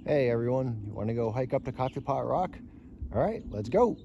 Hey everyone, you want to go hike up to Coffee Pot Rock? All right, let's go.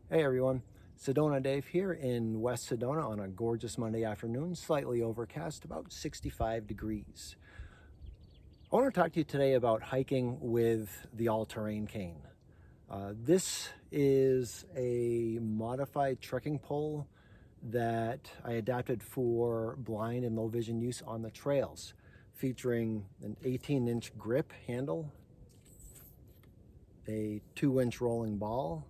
Hey everyone, Sedona Dave here in West Sedona on a gorgeous Monday afternoon, slightly overcast, about 65 degrees. I want to talk to you today about hiking with the all-terrain cane. This is a modified trekking pole that I adapted for blind and low vision use on the trails, featuring an 18-inch grip handle, a 2-inch rolling ball,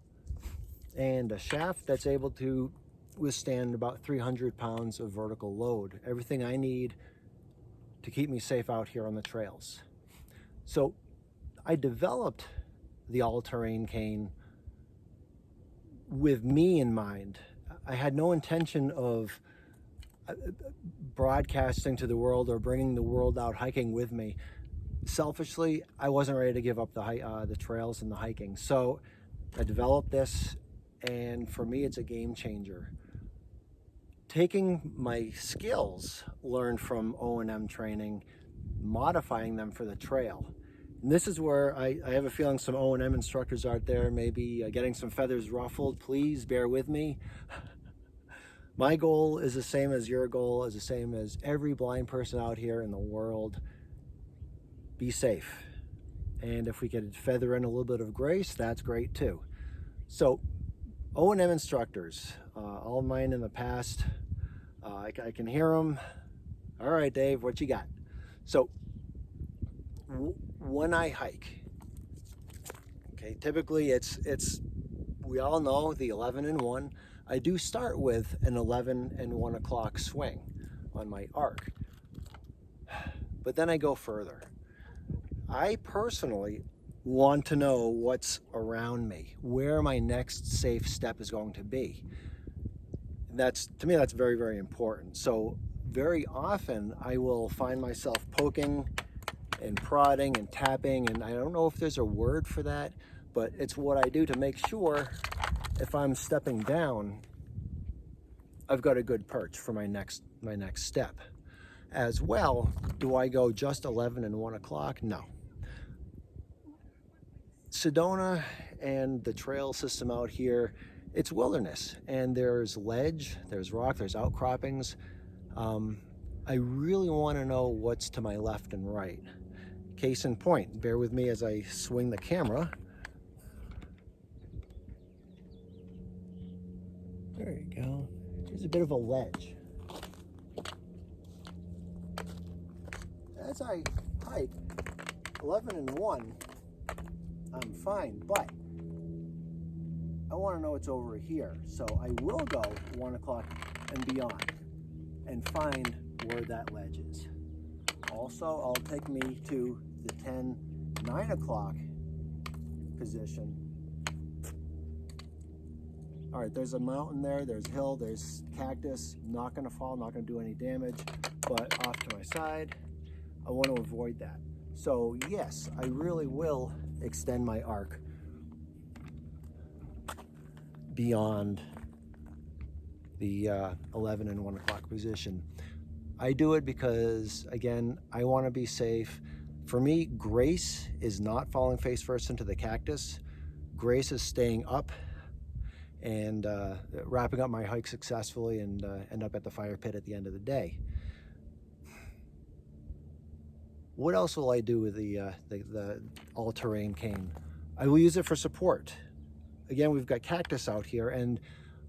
and a shaft that's able to withstand about 300 pounds of vertical load. Everything I need to keep me safe out here on the trails. So I developed the all-terrain cane with me in mind. I had no intention of broadcasting to the world or bringing the world out hiking with me. Selfishly, I wasn't ready to give up the trails and the hiking. So I developed this, and for me, it's a game changer. Taking my skills learned from O&M training, modifying them for the trail. And this is where I have a feeling some O&M instructors out there may be getting some feathers ruffled. Please bear with me. My goal is the same as your goal, is the same as every blind person out here in the world. Be safe. And if we could feather in a little bit of grace, that's great too. So O&M instructors, all mine in the past, I can hear them. All right, Dave, what you got? So when I hike, okay, typically it's we all know the 11 and 1. I do start with an 11 and 1 o'clock swing on my arc, but then I go further. I personally want to know what's around me, where my next safe step is going to be. And to me, that's very, very important. So very often I will find myself poking and prodding and tapping, and I don't know if there's a word for that, but it's what I do to make sure if I'm stepping down, I've got a good perch for my next step. As well, do I go just 11 and 1 o'clock? No. Sedona and the trail system out here, it's wilderness, and there's ledge, there's rock, there's outcroppings. I really want to know what's to my left and right. Case in point, bear with me as I swing the camera. There you go. There's a bit of a ledge. As I hike 11 and 1, I'm fine, but I want to know what's over here. So I will go 1 o'clock and beyond and find where that ledge is. Also, I'll take me to the 10, 9 o'clock position. All right, there's a mountain there, there's hill, there's cactus. Not gonna fall, not gonna do any damage, but off to my side, I want to avoid that. So yes, I really will extend my arc beyond the 11 and 1 o'clock position. I do it because, again, I want to be safe. For me, grace is not falling face first into the cactus. Grace is staying up and wrapping up my hike successfully and end up at the fire pit at the end of the day. What else will I do with the all-terrain cane? I will use it for support. Again, we've got cactus out here, and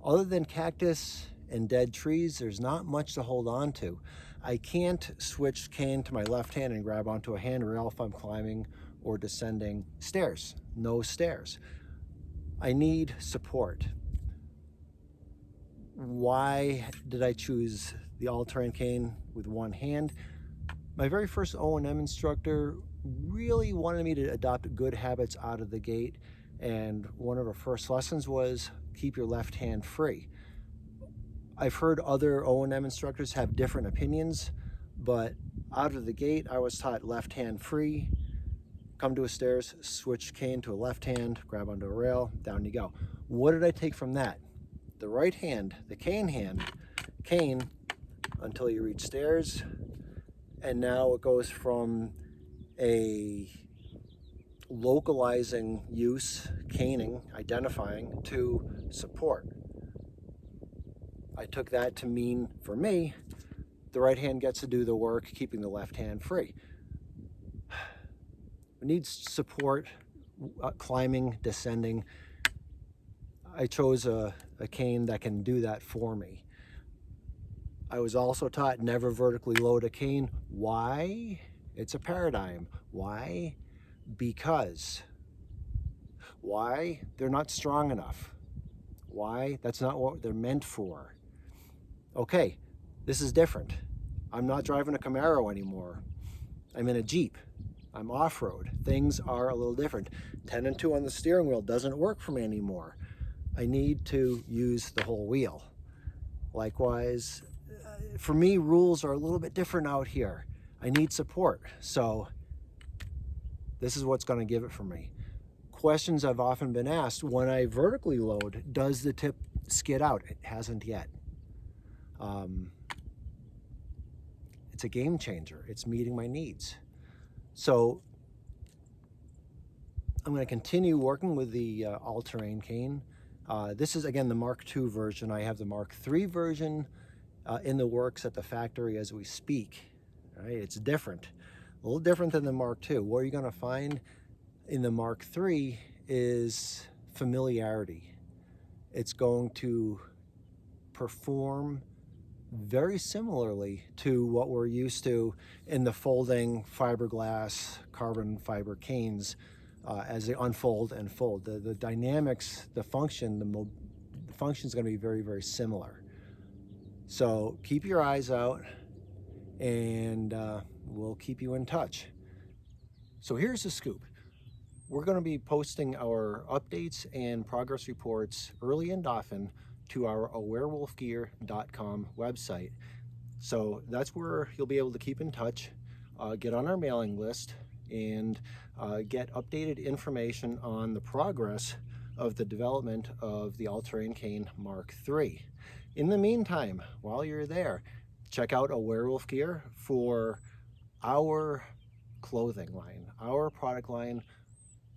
other than cactus and dead trees, there's not much to hold on to. I can't switch cane to my left hand and grab onto a handrail if I'm climbing or descending stairs. No stairs. I need support. Why did I choose the all-terrain cane with one hand? My very first O&M instructor really wanted me to adopt good habits out of the gate, and one of our first lessons was keep your left hand free. I've heard other O&M instructors have different opinions, but out of the gate, I was taught left hand free, come to a stairs, switch cane to a left hand, grab onto a rail, down you go. What did I take from that? The right hand, the cane hand, cane until you reach stairs, and now it goes from a localizing use, caning, identifying, to support. I took that to mean, for me, the right hand gets to do the work, keeping the left hand free. We need support, climbing, descending. I chose a cane that can do that for me. I was also taught never vertically load a cane. Why? It's a paradigm. Why? Because. Why? They're not strong enough. Why? That's not what they're meant for. Okay, this is different. I'm not driving a Camaro anymore. I'm in a Jeep. I'm off-road. Things are a little different. 10 and 2 on the steering wheel doesn't work for me anymore. I need to use the whole wheel. Likewise, for me, rules are a little bit different out here. I need support. So this is what's going to give it for me. Questions I've often been asked, when I vertically load, does the tip skid out? It hasn't yet. It's a game changer. It's meeting my needs. So I'm going to continue working with the all-terrain cane. This is, again, the Mark II version. I have the Mark III version in the works at the factory as we speak. Right? It's different, a little different than the Mark II. What you're going to find in the Mark III is familiarity. It's going to perform very similarly to what we're used to in the folding fiberglass carbon fiber canes as they unfold and fold. The dynamics, the function, the function is going to be very, very similar. So keep your eyes out, and we'll keep you in touch. So here's the scoop. We're going to be posting our updates and progress reports early and often to our awarewolfgear.com website. So that's where you'll be able to keep in touch, get on our mailing list, and get updated information on the progress of the development of the all-terrain cane Mark III. In the meantime, while you're there, check out Aware Wolf Gear for our clothing line, our product line,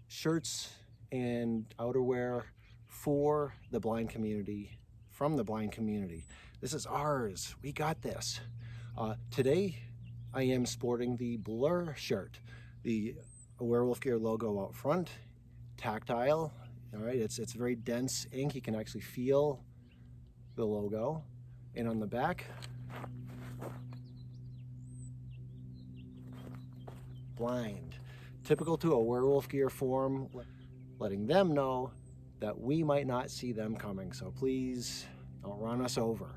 shirts and outerwear for the blind community, from the blind community. This is ours. We got this. Today, I am sporting the Blur shirt. the Werewolf Gear logo out front, tactile. All right, it's very dense ink. You can actually feel the logo. And on the back, blind. Typical to a Werewolf Gear form, letting them know that we might not see them coming. So please don't run us over.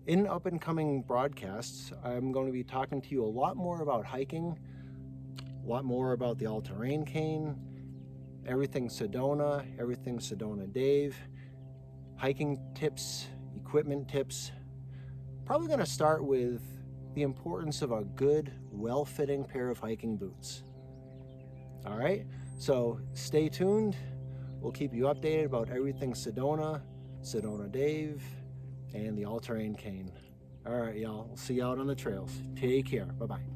In up and coming broadcasts, I'm going to be talking to you a lot more about hiking, a lot more about the all-terrain cane, everything Sedona, everything Sedona Dave, hiking tips, equipment tips. Probably going to start with the importance of a good, well-fitting pair of hiking boots. All right, so stay tuned. We'll keep you updated about everything Sedona, Sedona Dave, and the all-terrain cane. All right, y'all. We'll see you out on the trails. Take care. Bye-bye.